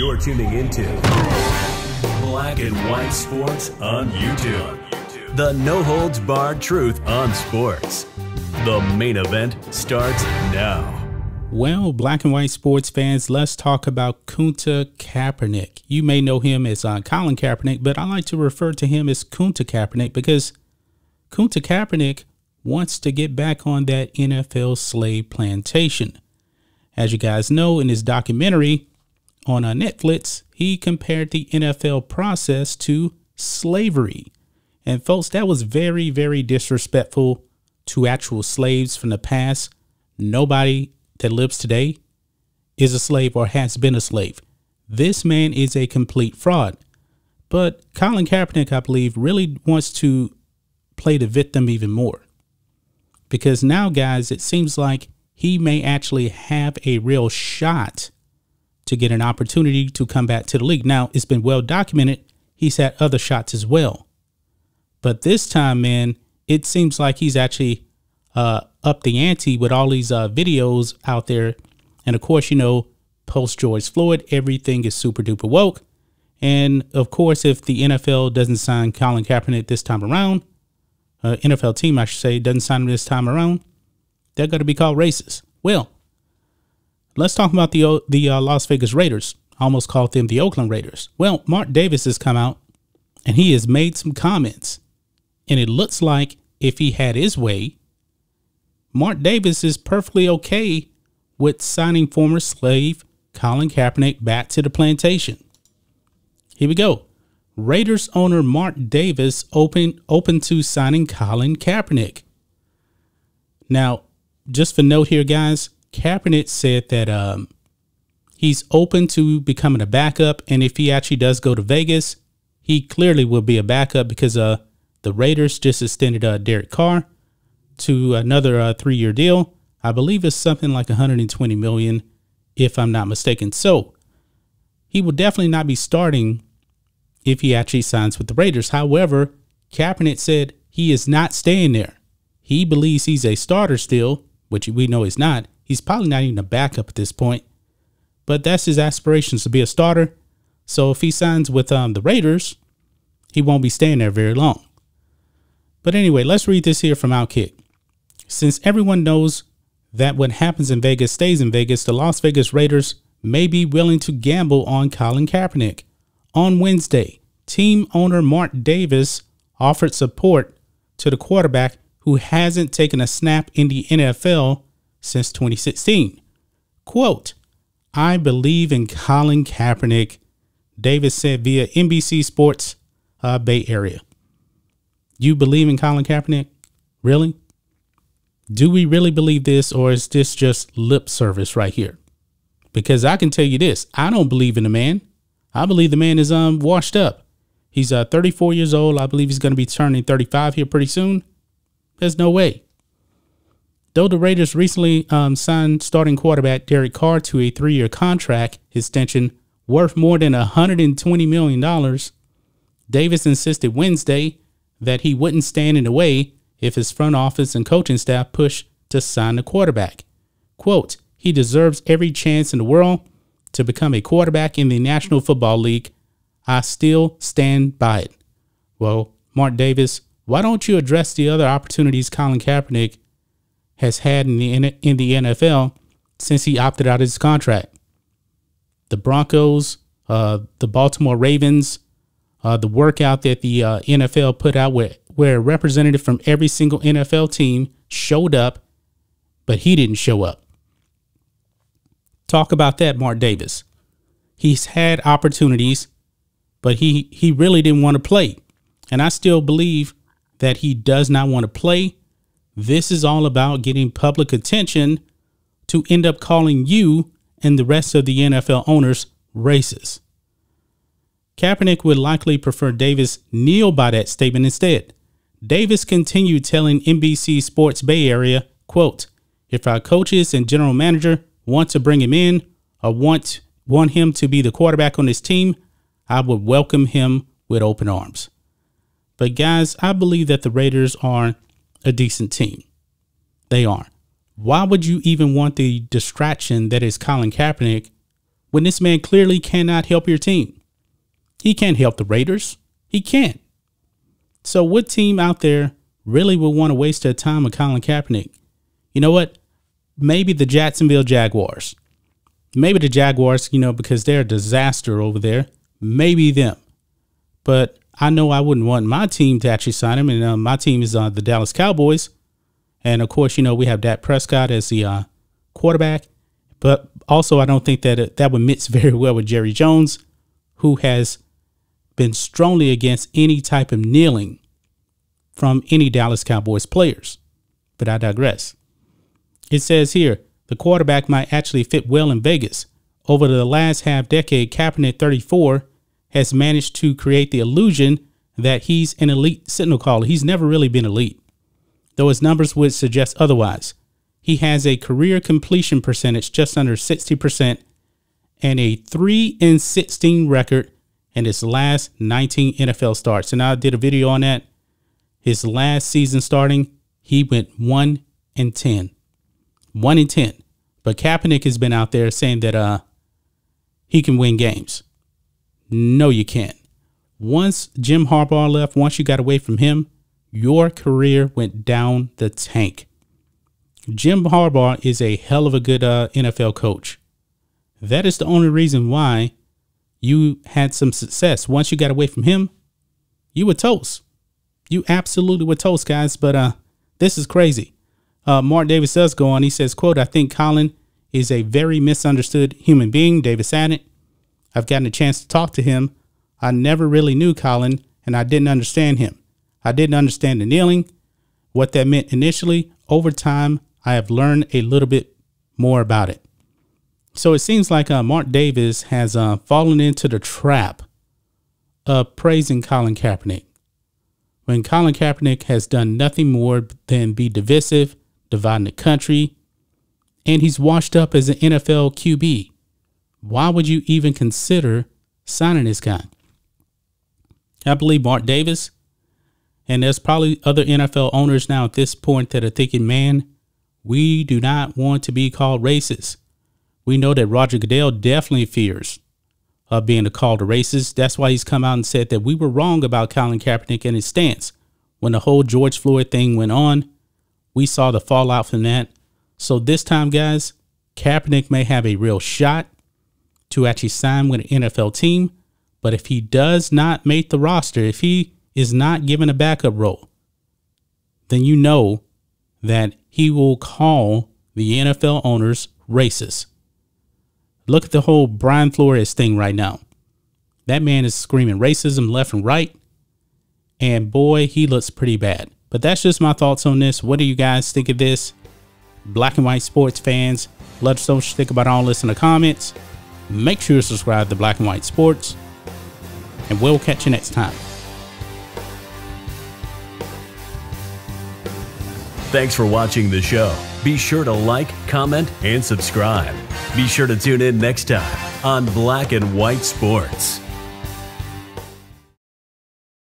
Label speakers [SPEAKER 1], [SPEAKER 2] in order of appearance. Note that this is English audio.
[SPEAKER 1] You're tuning into Black and White Sports on YouTube. The no-holds-barred truth on sports. The main event starts now.
[SPEAKER 2] Well, Black and White sports fans, let's talk about Kunta Kaepernick. You may know him as Colin Kaepernick, but I like to refer to him as Kunta Kaepernick because Kunta Kaepernick wants to get back on that NFL slave plantation. As you guys know, in his documentary on Netflix, he compared the NFL process to slavery. And folks, that was very, very disrespectful to actual slaves from the past. Nobody that lives today is a slave or has been a slave. This man is a complete fraud. But Colin Kaepernick, I believe, really wants to play the victim even more. Because now, guys, it seems like he may actually have a real shot to get an opportunity to come back to the league. Now, it's been well documented. He's had other shots as well. But this time, man, it seems like he's actually up the ante with all these videos out there. And of course, you know, post George Floyd, everything is super duper woke. And of course, if the NFL doesn't sign Colin Kaepernick this time around, NFL team, I should say, doesn't sign him this time around, they're going to be called racist. Well, let's talk about the Las Vegas Raiders. I almost called them the Oakland Raiders. Well, Mark Davis has come out and he has made some comments. And it looks like if he had his way, Mark Davis is perfectly okay with signing former slave Colin Kaepernick back to the plantation. Here we go. Raiders owner Mark Davis open to signing Colin Kaepernick. Now, just for note here, guys, Kaepernick said that he's open to becoming a backup. And if he actually does go to Vegas, he clearly will be a backup because the Raiders just extended Derek Carr to another 3-year deal. I believe it's something like $120 million, if I'm not mistaken. So he will definitely not be starting if he actually signs with the Raiders. However, Kaepernick said he is not staying there. He believes he's a starter still, which we know he's not. He's probably not even a backup at this point, but that's his aspirations, to be a starter. So if he signs with the Raiders, he won't be staying there very long. But anyway, let's read this here from Outkick. Since everyone knows that what happens in Vegas stays in Vegas, the Las Vegas Raiders may be willing to gamble on Colin Kaepernick. On Wednesday, team owner Mark Davis offered support to the quarterback who hasn't taken a snap in the NFL since 2016. Quote, "I believe in Colin Kaepernick," Davis said via NBC Sports Bay Area. You believe in Colin Kaepernick? Really? Do we really believe this, or is this just lip service right here? Because I can tell you this, I don't believe in the man. I believe the man is washed up. He's 34 years old. I believe he's going to be turning 35 here pretty soon. There's no way. Though the Raiders recently signed starting quarterback Derek Carr to a 3-year contract extension worth more than $120 million, Davis insisted Wednesday that he wouldn't stand in the way if his front office and coaching staff push to sign the quarterback. Quote, "He deserves every chance in the world to become a quarterback in the National Football League. I still stand by it." Well, Mark Davis, why don't you address the other opportunities Colin Kaepernick has had in the NFL since he opted out of his contract? The Broncos, the Baltimore Ravens, the workout that the NFL put out where a representative from every single NFL team showed up, but he didn't show up. Talk about that, Mark Davis. He's had opportunities, but he really didn't want to play. And I still believe that he does not want to play. This is all about getting public attention to end up calling you and the rest of the NFL owners racist. Kaepernick would likely prefer Davis kneel by that statement instead. Davis continued telling NBC Sports Bay Area, quote, "If our coaches and general manager want to bring him in or want him to be the quarterback on this team, I would welcome him with open arms." But guys, I believe that the Raiders are a decent team. They are. Why would you even want the distraction that is Colin Kaepernick when this man clearly cannot help your team? He can't help the Raiders. He can't. So what team out there really would want to waste their time with Colin Kaepernick? You know what? Maybe the Jacksonville Jaguars. Maybe the Jaguars, because they're a disaster over there. Maybe them. But I know I wouldn't want my team to actually sign him. And my team is the Dallas Cowboys. And, of course, we have Dak Prescott as the quarterback. But also, I don't think that that would mix very well with Jerry Jones, who has been strongly against any type of kneeling from any Dallas Cowboys players. But I digress. It says here, the quarterback might actually fit well in Vegas. Over the last half decade, Kaepernick, 34, has managed to create the illusion that he's an elite signal caller. He's never really been elite, though his numbers would suggest otherwise. He has a career completion percentage just under 60% and a 3-16 record in his last 19 NFL starts. And I did a video on that. His last season starting, he went 1-10. 1-10. But Kaepernick has been out there saying that he can win games. No, you can't. Once Jim Harbaugh left, once you got away from him, your career went down the tank. Jim Harbaugh is a hell of a good NFL coach. That is the only reason why you had some success. Once you got away from him, you were toast. You absolutely were toast, guys. But this is crazy. Mark Davis does go on. He says, quote, "I think Colin is a very misunderstood human being." Davis added, "I've gotten a chance to talk to him. I never really knew Colin, and I didn't understand him. I didn't understand the kneeling, what that meant initially. Over time, I have learned a little bit more about it." So it seems like Mark Davis has fallen into the trap of praising Colin Kaepernick, when Colin Kaepernick has done nothing more than be divisive, dividing the country, and he's washed up as an NFL QB. Why would you even consider signing this guy? I believe Mark Davis, and there's probably other NFL owners now at this point that are thinking, man, we do not want to be called racist. We know that Roger Goodell definitely fears being called a racist. That's why he's come out and said that we were wrong about Colin Kaepernick and his stance. When the whole George Floyd thing went on, we saw the fallout from that. So this time, guys, Kaepernick may have a real shot to actually sign with an NFL team. But if he does not make the roster, if he is not given a backup role, then you know that he will call the NFL owners racist. Look at the whole Brian Flores thing right now. That man is screaming racism left and right. And boy, he looks pretty bad. But that's just my thoughts on this. What do you guys think of this? Black and white sports fans, let us know what you think about all this in the comments. Make sure to subscribe to Black and White Sports. And we'll catch you next time.
[SPEAKER 1] Thanks for watching the show. Be sure to like, comment, and subscribe. Be sure to tune in next time on Black and White Sports.